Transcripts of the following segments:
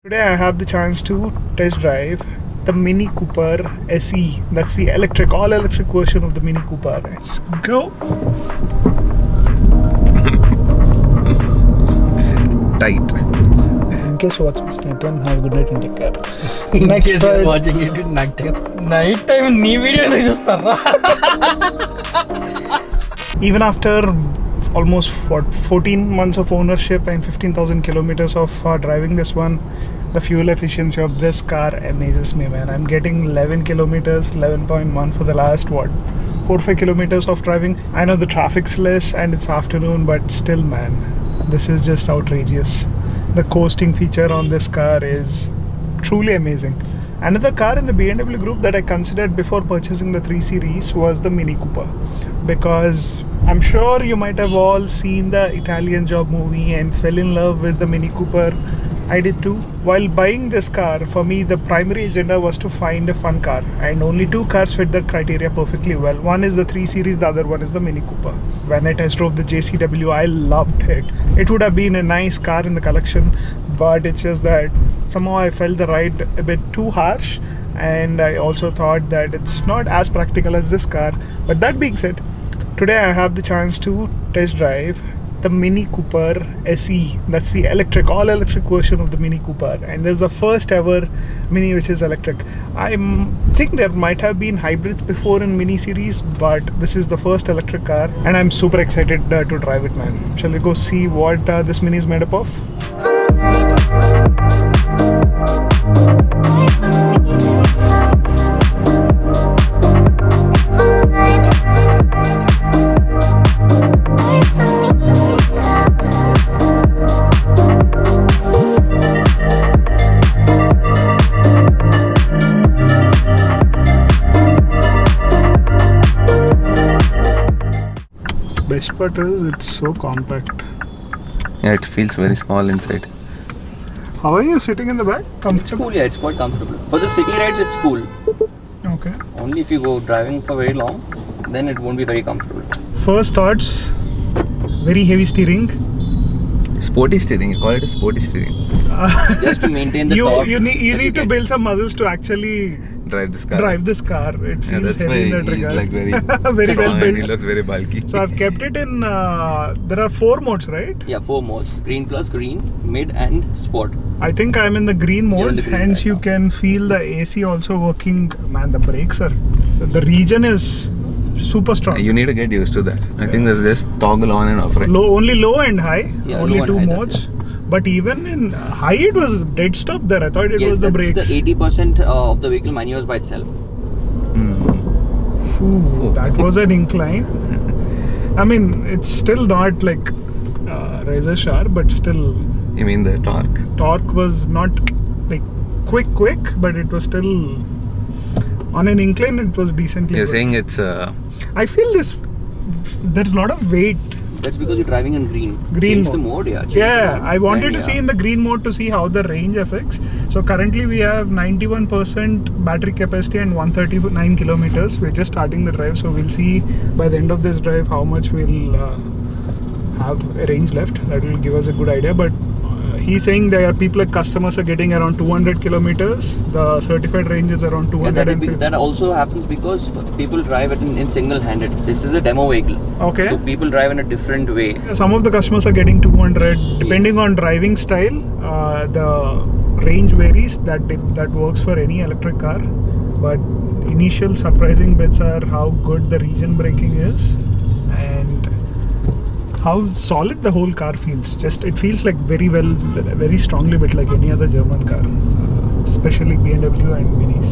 Today I have the chance to test drive the Mini Cooper SE. That's the all electric version of the Mini Cooper. Let's go. Tight. In case you watch this night time, have a good night and take care. In case you are watching it in night time. Night time, nee video chustara. Even after almost 14 months of ownership and 15,000 kilometers of driving this one, the fuel efficiency of this car amazes me, man. I'm getting 11 kilometers, 11.1 for the last 4-5 kilometers of driving. I know the traffic's less and it's afternoon, but still, man, this is just outrageous. The coasting feature on this car is truly amazing. Another car in the BMW group that I considered before purchasing the 3 Series was the Mini Cooper, because I'm sure you might have all seen the Italian Job movie and fell in love with the Mini Cooper. I did too. While buying this car, for me the primary agenda was to find a fun car, and only 2 cars fit that criteria perfectly well. One is the 3 Series, the other one is the Mini Cooper. When I test drove the JCW, I loved it. It would have been a nice car in the collection, but it's just that somehow I felt the ride a bit too harsh, and I also thought that it's not as practical as this car. But that being said, today I have the chance to test drive the Mini Cooper SE. That's the all electric version of the Mini Cooper, and there's the first ever Mini which is electric. I think there might have been hybrids before in Mini series, but this is the first electric car, and I'm super excited to drive it, man. Shall we go see what this Mini is made up of? Best part is it's so compact. Yeah, it feels very small inside. How are you sitting in the back? It's Comfortable? cool, yeah, it's quite comfortable. For the city rides, it's cool. Okay. Only if you go driving for very long, then it won't be very comfortable. First thoughts, very heavy steering. Sporty steering, you call it a sporty steering. Just to maintain the torque. You need to get. build some muscles to actually Drive this car. drive this car. It Yeah, feels that's why heavy in that he's regard. like very, very well strong and built. he looks very bulky. So I've kept it in, there are 4 modes, right? Yeah, 4 modes. Green plus, green, mid and sport. I think I'm in the green You're mode, in the green hence right you now. can feel the AC also working. Man, the brakes are, the region is super strong. You need to get used to that. I think there's just toggle on and off, right? Only low and high, Yeah, only low and 2 high, that's modes. But even in high, it was dead stop there. I thought it Yes, was the that's brakes. the 80% of the vehicle maneuvers by itself. Ooh, that was an incline. I mean, it's still not like razor sharp, but still You mean the torque? torque was not like quick, but it was still on an incline. It was decently You're good. saying it's I feel there's a lot of weight. That's because you're driving in green. Green Change the mode. mode, yeah. change Yeah, the mode. I wanted Then, to yeah. see in the green mode to see how the range affects. So currently we have 91% battery capacity and 139 kilometers. We're just starting the drive, so we'll see by the end of this drive how much we'll have a range left. That will give us a good idea. But he's saying there are people like customers are getting around 200 kilometers. The certified range is around Yeah, 250. that also happens because people drive it in single-handed. This is a demo vehicle. Okay. So people drive in a different way. Some of the customers are getting 200. Depending on driving style, the range varies. That works for any electric car. But initial surprising bits are how good the region braking is and how solid the whole car feels. Just it feels like very strongly built like any other German car, especially BMW and Minis.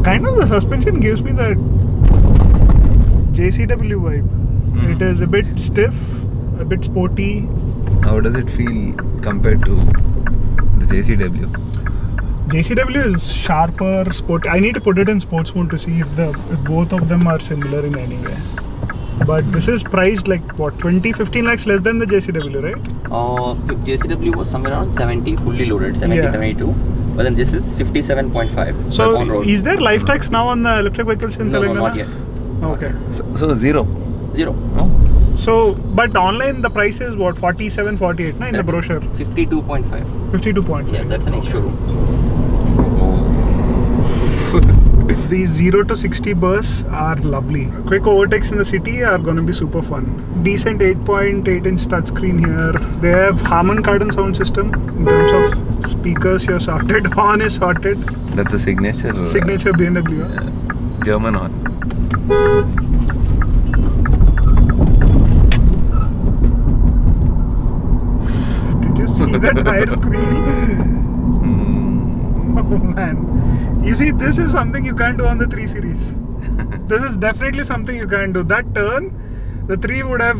Kind of the suspension gives me that JCW vibe. It is a bit stiff, a bit sporty. how does it feel compared to the JCW? JCW is sharper, sport. I need to put it in sports mode to see if both of them are similar in any way. But this is priced like what, 20-15 lakhs less than the JCW, right? JCW was somewhere around 70, fully loaded, 70, Yeah. 72. But then this is 57.5. So on road. is there life tax now on the electric vehicles in No, Telangana? not yet. Okay. So zero. Zero. Oh. So, but online the price is what, 47, 48 in the brochure? 52.5. 52.5. Yeah, that's an ex-showroom. These 0 to 60 bursts are lovely. Quick overtakes in the city are going to be super fun. Decent 8.8 inch touchscreen here. They have Harman Kardon sound system. In terms of speakers, you're sorted. Horn is sorted. That's a signature. Signature BMW. German horn. Did you see the tire squeal? Oh man. You see, this is something you can't do on the 3 Series. This is definitely something you can't do. That turn, the 3 would have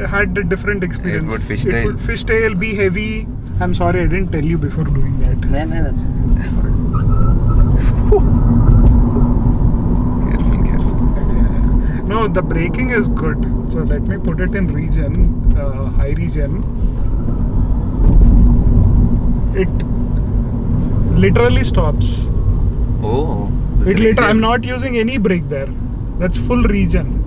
had a different experience. It would fishtail. It would fishtail, be heavy. I'm sorry, I didn't tell you before doing that. No, that's Careful. No, the braking is good. So let me put it in region, high region. It literally stops. Oh. I'm not using any brake there. That's full region.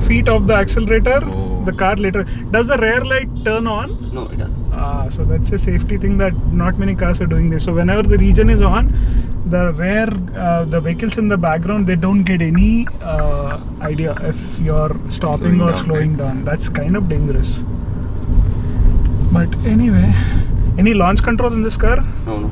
Feet off the accelerator. Oh. The car later. Does the rear light turn on? No, it doesn't. So that's a safety thing that not many cars are doing this. So whenever the region is on, the rear, the vehicles in the background, they don't get any idea if you're stopping or slowing down. That's kind of dangerous. But anyway, any launch control in this car? No.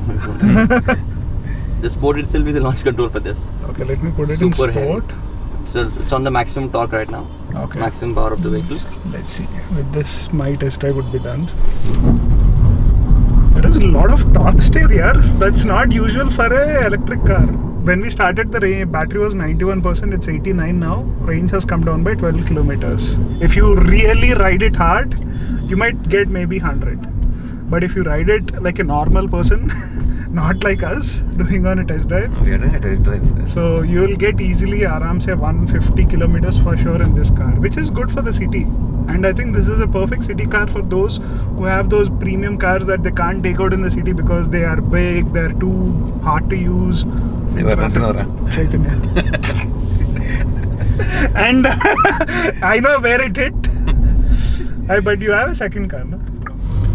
The Sport itself is a launch control for this. Okay, let me put it in Super sport. heavy. So it's on the maximum torque right now. Okay. Maximum power of the vehicle. Let's see. With this, my test drive would be done. There is a lot of torque steer here. That's not usual for an electric car. When we started, the battery was 91%. It's 89 now. Range has come down by 12 kilometers. If you really ride it hard, you might get maybe 100. But if you ride it like a normal person, not like us doing on a test drive, We are doing a test drive. so you will get easily aram say 150 kilometers for sure in this car, which is good for the city. And I think this is a perfect city car for those who have those premium cars that they can't take out in the city because they are big, they're too hard to use. Chaitanya. And I know where it hit. But you have a second car, no?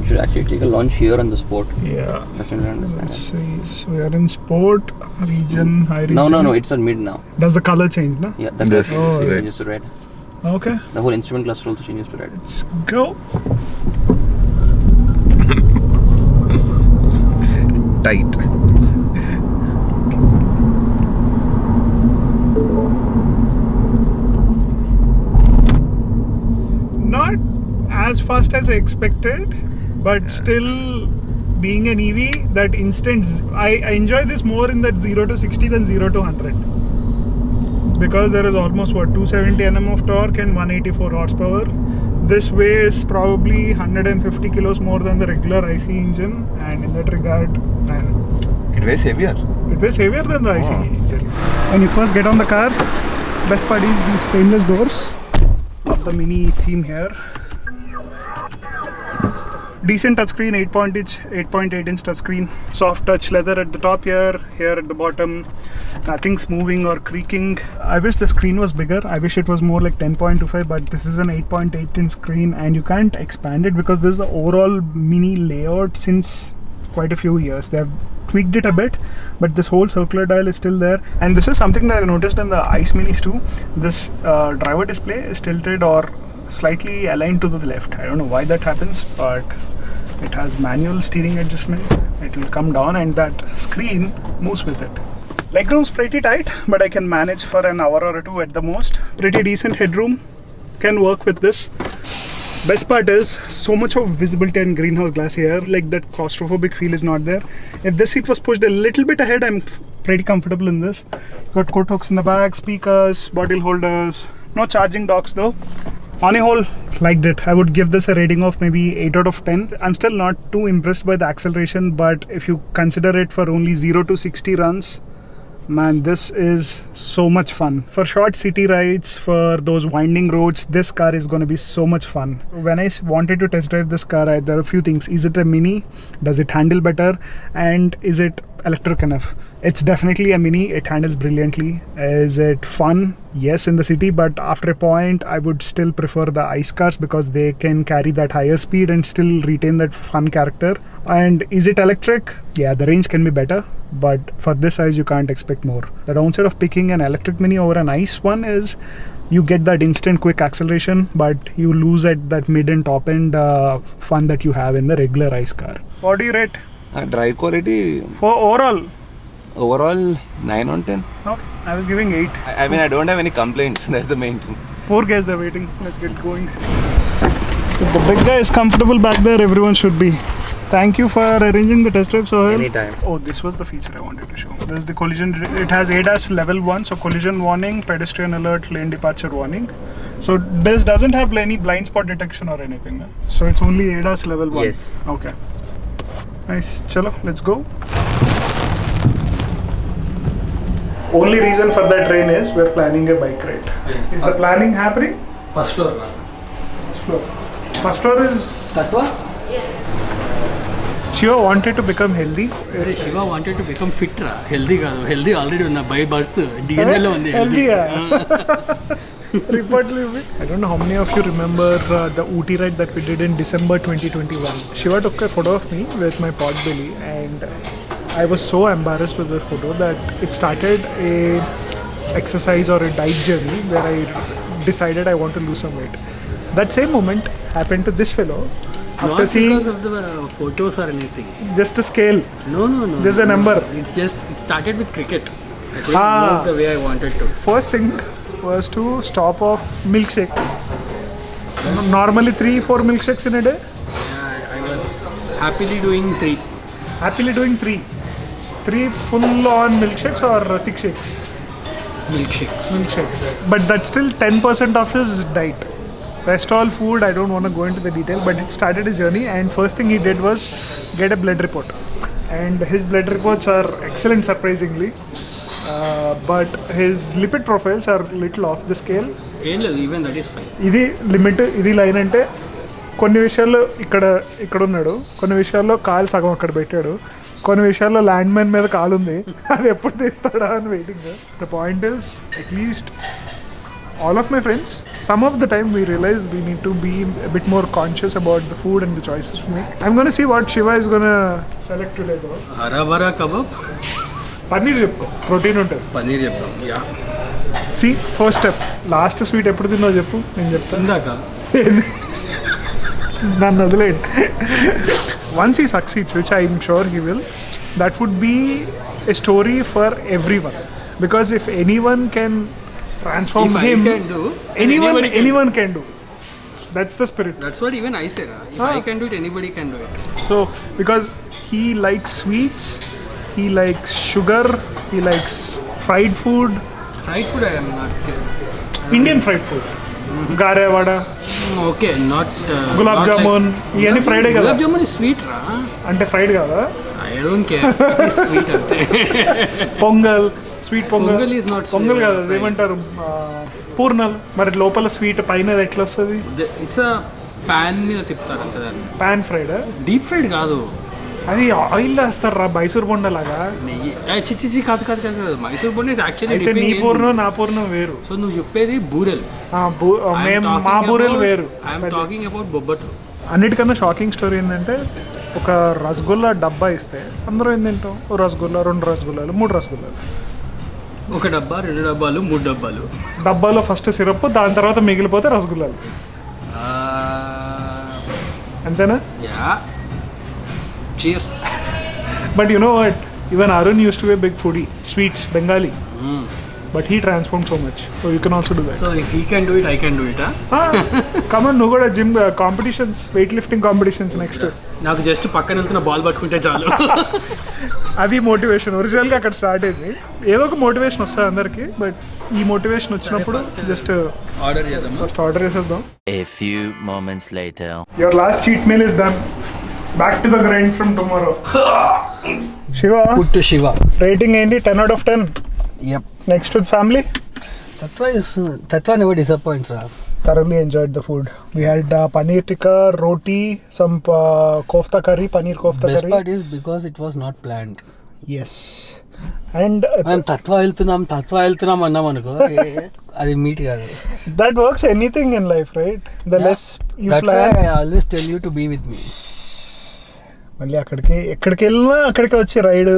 You should actually take a launch here on the Sport. Yeah. That's what I understand. Let's see. So we are in sport, region, high region. No, it's on mid now. Does the color change, no? Yeah, that's Yes. Oh, it right. changes to red. Okay. The whole instrument cluster also changes to red. Let's go. Tight. Not as fast as I expected, but still being an EV, that instant, I enjoy this more in that 0 to 60 than 0 to 100. Because there is almost 270 Nm of torque and 184 horsepower. This weighs probably 150 kilos more than the regular IC engine, and in that regard, man, It weighs heavier. it weighs heavier than the IC Oh. engine. When you first get on the car, best part is these frameless doors of the Mini theme here. Decent touchscreen, 8.8 inch touchscreen, soft touch leather at the top here at the bottom. Nothing's moving or creaking. I wish the screen was bigger. I wish it was more like 10.25, but this is an 8.8 inch screen and you can't expand it because this is the overall Mini layout since quite a few years. They've tweaked it a bit, but this whole circular dial is still there. And this is something that I noticed in the ICE Minis too. This driver display is tilted or slightly aligned to the left. I don't know why that happens, but it has manual steering adjustment. It will come down and that screen moves with it. Legroom's pretty tight, but I can manage for an hour or two at the most. Pretty decent headroom, can work with this. Best part is so much of visibility and greenhouse glass here, like that claustrophobic feel is not there. If this seat was pushed a little bit ahead, I'm pretty comfortable in this. Got coat hooks in the back, speakers, bottle holders, no charging docks though. On a whole, liked it. I would give this a rating of maybe 8 out of 10. I'm still not too impressed by the acceleration, but if you consider it for only 0 to 60 runs, man, this is so much fun. For short city rides, for those winding roads, this car is going to be so much fun. When I wanted to test drive this car, there are a few things. Is it a Mini? Does it handle better? And is it electric enough. It's definitely a mini. It handles brilliantly. Is it fun? Yes, in the city, but after a point, I would still prefer the ice cars because they can carry that higher speed and still retain that fun character. And is it electric? Yeah, the range can be better, but for this size, you can't expect more. The downside of picking an electric mini over an ice one is you get that instant quick acceleration, but you lose at that mid and top end fun that you have in the regular ice car. What do you rate? Drive quality For overall 9 on 10. Okay, I was giving 8. I mean, I don't have any complaints. That's the main thing. Poor guys, they're waiting. Let's get going. If the big guy is comfortable back there, everyone should be. Thank you for arranging the test drive, Sohail. Anytime. Oh, this was the feature I wanted to show. This is the collision. It has ADAS level 1, so collision warning, pedestrian alert, lane departure warning. So this doesn't have any blind spot detection or anything. No? So it's only ADAS level 1. Yes. Okay. Nice. Chalo, let's go. Only reason for that train is we're planning a bike ride. Yeah. Is the planning happening? First floor. First floor. First floor is... Tatwa? Shiva wanted to become healthy. Shiva wanted to become fit. Healthy kaadu. Healthy already unna by birth. DNA lo undi healthy. Reportedly. I don't know how many of you remember the Ooty ride that we did in December 2021. Shiva took a photo of me with my pot belly, and I was so embarrassed with the photo that it started a exercise or a diet journey where I decided I want to lose some weight. That same moment happened to this fellow. Not because of the photos or anything. Just a scale. No. Just a number. It's just, it started with cricket. I couldn't move the way I wanted to. First thing was to stop off milkshakes. Normally 3-4 milkshakes in a day. I was happily doing 3. Happily doing 3. 3 full-on milkshakes or thick shakes? Milkshakes. But that's still 10% of his diet. Rest all food, I don't want to go into the detail, but it started a journey, and first thing he did was get a blood report. And his blood reports are excellent, surprisingly. But his lipid profiles are little off the scale. Even that is fine. ఇది limit, ఇది line అంటే కొన్ని విషయాల్లో ఇక్కడ ఉన్నాడు, కొన్ని విషయాల్లో కాలు సగం అక్కడ పెట్టాడు, కొన్ని విషయాల్లో ల్యాండ్ మైన్ మీద కాలు ఉంది, అది ఎప్పుడు తీస్తాడా అని waiting. The point is at least all of my friends, some of the time we realize we need to be a bit more conscious about the food and the choices we make. I'm going to see what Shiva is going to select today though. Harabara kebab. Paneer cheppu, protein untadi. Paneer cheppu, yeah. See, first step, last sweet eppudu tinno cheppu, nenu cheptanu. Indaka. Nannu వదిలేయండి. Once he succeeds, which I'm sure he will, that would be a story for everyone. Because if anyone can transform if him, I can do, anyone can do. That's the spirit. That's what even I said. If I can do it, anybody can do it. So because he likes sweets, he likes sugar, he likes fried food. Fried food I am not Indian fried food. Gare vada. Okay, not gulab not jamun. Iyani fried kada. Gulab jamun is sweet ra. Ante fried kada. I don't care. It is sweet ante. Pongal. Sweet pongal is not pongal కాదు, ఏమంటారు, పూర్ణాలు. మరి లోపల sweet పైన ఎట్లా వస్తుంది? It's pan మీద తిప్పుతారు అంతే. దాన్ని పాన్ ఫ్రైడ్, డీప్ ఫ్రైడ్ కాదు, అది ఆయిల్ వేస్తారు రా, మైసూర్ బొండ లాగా. చిచి కాదు. మైసూర్ బొండ ఇస్ యాక్చువల్లీ నీ పూర్ణం నా పూర్ణం వేరు. సో నువ్వు చెప్పేది బూరెలు, మా బూరెలు వేరు. ఐఎమ్ టాకింగ్ అబౌట్ బొబ్బట్లు. అన్నిటికన్నా షాకింగ్ స్టోరీ ఏంటంటే, ఒక రసగుల్లా డబ్బా ఇస్తే అందరూ ఏం తింటాం? ఓ రసగుల్లా, 2 రసగుల్లాలు, 3 రసగుల్లాలు. ఒక డబ్బా, 2 డబ్బాలు, 3 డబ్బాలు. డబ్బాలో ఫస్ట్ సిరప్, దాని తర్వాత మిగిలిపోతే రసగుల్లాలు. అంతేనా? Yeah. Cheers. But you know what? Even Arun used to be a big foodie, sweets, Bengali. But he transformed so much. So you can also do that. So if he can do it, I can do it, huh? Come on, నువ్వు కూడా gym competitions, weight lifting competitions next. నాకు just పక్కన వెళ్తున్న ball పట్టుకుంటే చాలు. అది motivation. ఒరిజినల్గా అక్కడ స్టార్ట్ అయింది. ఏదో ఒక మోటివేషన్ వస్తుంది అందరికి, బట్ ఈ మోటివేషన్ వచ్చినప్పుడు జస్ట్ ఆర్డర్ చేద్దాం. ఫస్ట్ ఆర్డర్ చేసేద్దాం. A few moments later. Your last cheat meal is done. Back to the grind from tomorrow. Shiva. Put to Shiva. Rating ఏంటి? 10 out of 10. Yep. Next with family. Tatwa never disappoints, sir. Thoroughly enjoyed the food. We had paneer tikka, roti, some kofta curry, paneer kofta curry. Best part is because it was not planned. Yes and మనం తత్వ వెళ్తున్నాం అన్నాం అనుకో అది meet కాదు. That works anything in life right. The less you that's why plan, I always tell you to be with me. మళ్ళీ ఎక్కడికి వెళ్ళినా అక్కడికి వచ్చి రైడ్.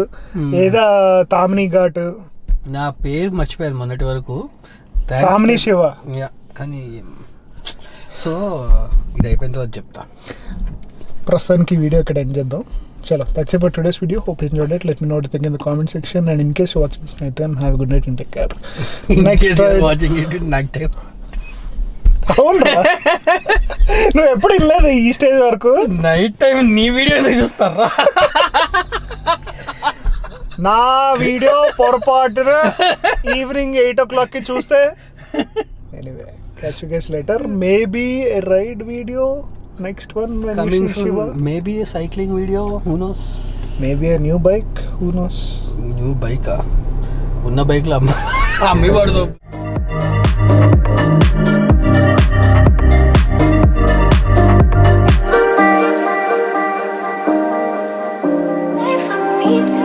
ఏదా తామిని ఘాట్, నా పేరు మర్చిపోయాను మొన్నటి వరకు. తామిని శివ. కానీ సో ఇది అయిపోయిన తర్వాత చెప్తా. ప్రస్తుతానికి వీడియో ఇక్కడ ఎండ్ చేద్దాం. చలో, that's it for today's video. Hope you enjoyed it. Let me know what you think in the comment section. And in case you watch this night time, have a good night and take care. Next time watching it in night time. అవునరా, నువ్వు ఎప్పుడు వెళ్ళలేదు ఈ stage వరకు? Night time నీ video ఎందుకు చూస్తారా? నా వీడియో పొరపాటున ఈవినింగ్ 8 o'clock కి చూస్తే. Anyway, catch you guys later. Maybe a ride video. Next one when Coming we see soon. Shiva. Maybe a cycling video. Who knows? Maybe a new bike. Who knows? New బైకా? ఉన్న బైక్లో అమ్మి పడదు. For me to